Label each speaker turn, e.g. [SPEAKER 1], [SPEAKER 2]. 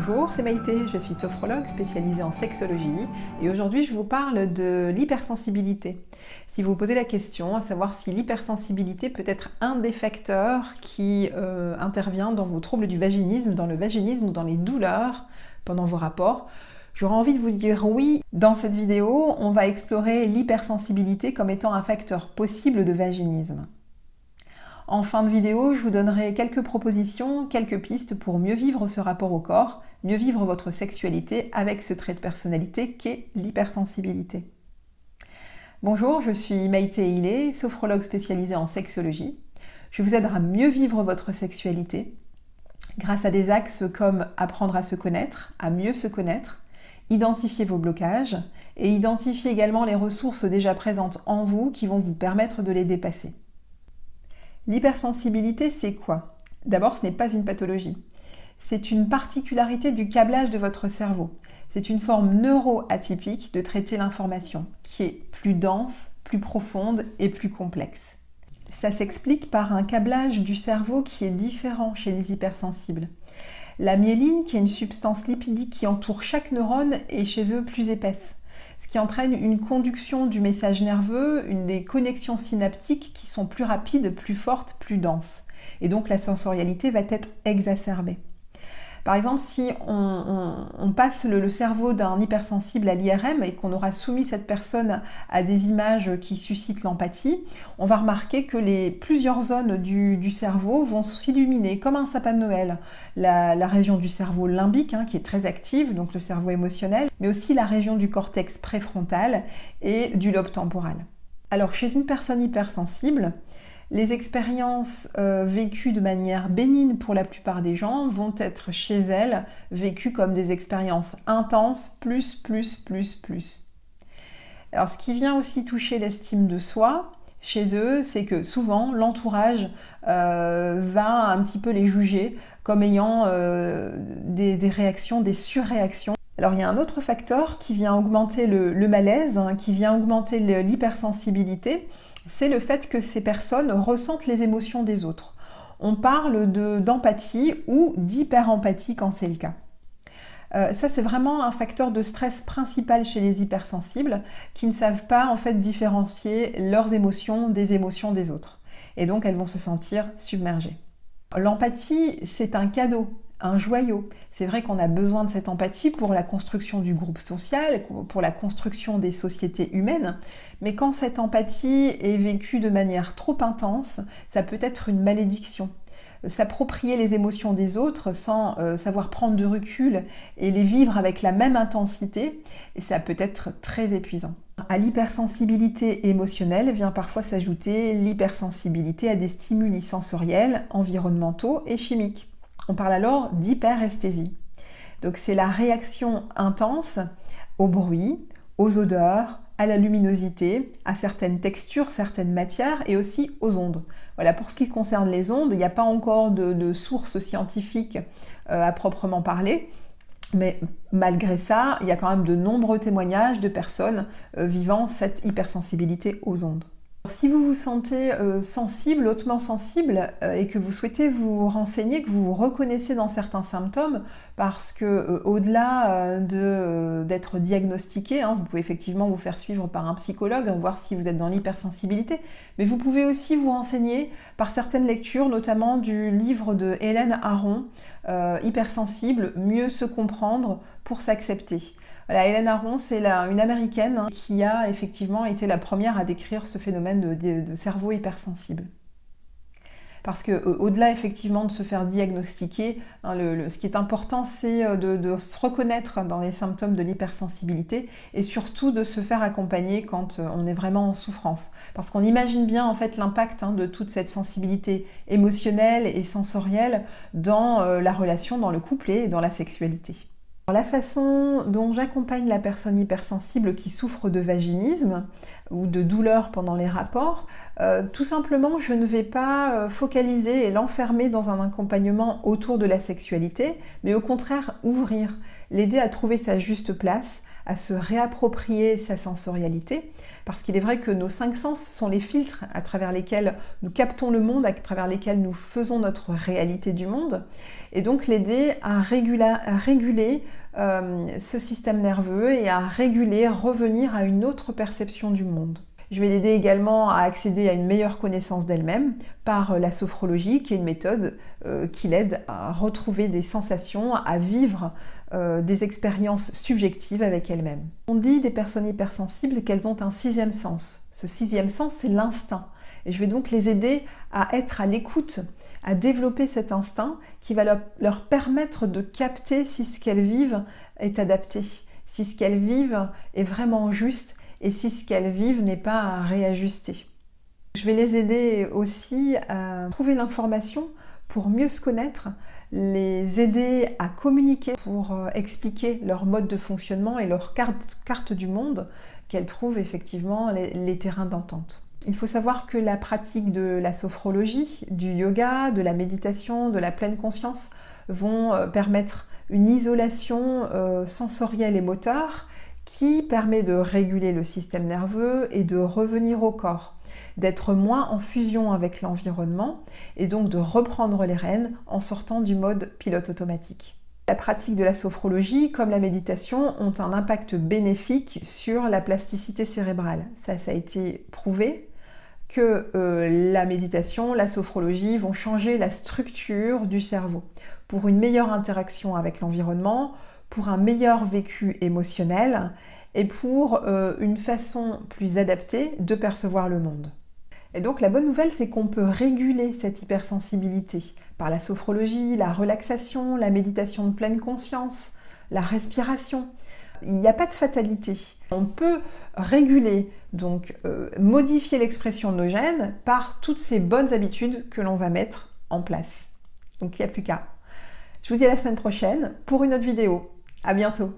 [SPEAKER 1] Bonjour, c'est Maïté, je suis sophrologue spécialisée en sexologie et aujourd'hui je vous parle de l'hypersensibilité. Si vous vous posez la question à savoir si l'hypersensibilité peut être un des facteurs qui intervient dans vos troubles du vaginisme, dans le vaginisme ou dans les douleurs pendant vos rapports, j'aurais envie de vous dire oui. Dans cette vidéo, on va explorer l'hypersensibilité comme étant un facteur possible de vaginisme. En fin de vidéo, je vous donnerai quelques propositions, quelques pistes pour mieux vivre ce rapport au corps, mieux vivre votre sexualité avec ce trait de personnalité qu'est l'hypersensibilité. Bonjour, je suis Maïté Hilé, sophrologue spécialisée en sexologie. Je vous aide à mieux vivre votre sexualité grâce à des axes comme apprendre à se connaître, à mieux se connaître, identifier vos blocages et identifier également les ressources déjà présentes en vous qui vont vous permettre de les dépasser. L'hypersensibilité, c'est quoi? D'abord, ce n'est pas une pathologie. C'est une particularité du câblage de votre cerveau. C'est une forme neuro-atypique de traiter l'information, qui est plus dense, plus profonde et plus complexe. Ça s'explique par un câblage du cerveau qui est différent chez les hypersensibles. La myéline, qui est une substance lipidique qui entoure chaque neurone, est chez eux plus épaisse, ce qui entraîne une conduction du message nerveux, des connexions synaptiques qui sont plus rapides, plus fortes, plus denses. Et donc la sensorialité va être exacerbée. Par exemple, si on passe le cerveau d'un hypersensible à l'IRM et qu'on aura soumis cette personne à des images qui suscitent l'empathie, on va remarquer que plusieurs zones du cerveau vont s'illuminer comme un sapin de Noël. La région du cerveau limbique, qui est très active, donc le cerveau émotionnel, mais aussi la région du cortex préfrontal et du lobe temporal. Alors chez une personne hypersensible, les expériences vécues de manière bénigne pour la plupart des gens vont être chez elles vécues comme des expériences intenses, plus. Alors ce qui vient aussi toucher l'estime de soi chez eux, c'est que souvent l'entourage va un petit peu les juger comme ayant des réactions, des surréactions. Alors il y a un autre facteur qui vient augmenter le malaise, qui vient augmenter l'hypersensibilité, c'est le fait que ces personnes ressentent les émotions des autres. On parle d'empathie ou d'hyperempathie quand c'est le cas. Ça, c'est vraiment un facteur de stress principal chez les hypersensibles qui ne savent pas en fait différencier leurs émotions des autres. Et donc, elles vont se sentir submergées. L'empathie, c'est un cadeau, un joyau. C'est vrai qu'on a besoin de cette empathie pour la construction du groupe social, pour la construction des sociétés humaines, mais quand cette empathie est vécue de manière trop intense, ça peut être une malédiction. S'approprier les émotions des autres sans savoir prendre de recul et les vivre avec la même intensité, et ça peut être très épuisant. À l'hypersensibilité émotionnelle vient parfois s'ajouter l'hypersensibilité à des stimuli sensoriels, environnementaux et chimiques. On parle alors d'hyperesthésie. Donc c'est la réaction intense au bruit, aux odeurs, à la luminosité, à certaines textures, certaines matières et aussi aux ondes. Voilà, pour ce qui concerne les ondes, il n'y a pas encore de sources scientifiques à proprement parler, mais malgré ça, il y a quand même de nombreux témoignages de personnes vivant cette hypersensibilité aux ondes. Si vous vous sentez sensible, hautement sensible, et que vous souhaitez vous renseigner, que vous vous reconnaissez dans certains symptômes, parce que au-delà d'être diagnostiqué, vous pouvez effectivement vous faire suivre par un psychologue, voir si vous êtes dans l'hypersensibilité, mais vous pouvez aussi vous renseigner par certaines lectures, notamment du livre de Hélène Aron, Hypersensible, mieux se comprendre pour s'accepter. Voilà, Hélène Aron, c'est une américaine qui a effectivement été la première à décrire ce phénomène de cerveau hypersensible. Parce que au-delà effectivement de se faire diagnostiquer, ce qui est important, c'est de se reconnaître dans les symptômes de l'hypersensibilité et surtout de se faire accompagner quand on est vraiment en souffrance. Parce qu'on imagine bien en fait l'impact de toute cette sensibilité émotionnelle et sensorielle dans la relation, dans le couple et dans la sexualité. La façon dont j'accompagne la personne hypersensible qui souffre de vaginisme ou de douleur pendant les rapports, tout simplement, je ne vais pas focaliser et l'enfermer dans un accompagnement autour de la sexualité, mais au contraire ouvrir, l'aider à trouver sa juste place, à se réapproprier sa sensorialité, parce qu'il est vrai que nos 5 sens sont les filtres à travers lesquels nous captons le monde, à travers lesquels nous faisons notre réalité du monde, et donc l'aider à réguler ce système nerveux et à revenir à une autre perception du monde. Je vais l'aider également à accéder à une meilleure connaissance d'elle-même par la sophrologie, qui est une méthode qui l'aide à retrouver des sensations, à vivre des expériences subjectives avec elle-même. On dit des personnes hypersensibles qu'elles ont un 6e sens. Ce 6e sens, c'est l'instinct. Et je vais donc les aider à être à l'écoute, à développer cet instinct qui va leur permettre de capter si ce qu'elles vivent est adapté, si ce qu'elles vivent est vraiment juste et si ce qu'elles vivent n'est pas à réajuster. Je vais les aider aussi à trouver l'information pour mieux se connaître, les aider à communiquer pour expliquer leur mode de fonctionnement et leur carte du monde, qu'elles trouvent effectivement les terrains d'entente. Il faut savoir que la pratique de la sophrologie, du yoga, de la méditation, de la pleine conscience vont permettre une isolation sensorielle et moteur qui permet de réguler le système nerveux et de revenir au corps, d'être moins en fusion avec l'environnement et donc de reprendre les rênes en sortant du mode pilote automatique. La pratique de la sophrologie, comme la méditation, ont un impact bénéfique sur la plasticité cérébrale. Ça a été prouvé que la méditation, la sophrologie vont changer la structure du cerveau pour une meilleure interaction avec l'environnement, pour un meilleur vécu émotionnel et pour une façon plus adaptée de percevoir le monde. Et donc la bonne nouvelle, c'est qu'on peut réguler cette hypersensibilité par la sophrologie, la relaxation, la méditation de pleine conscience, la respiration. Il n'y a pas de fatalité. On peut réguler, donc modifier l'expression de nos gènes par toutes ces bonnes habitudes que l'on va mettre en place. Donc il n'y a plus qu'à. Je vous dis à la semaine prochaine pour une autre vidéo. À bientôt.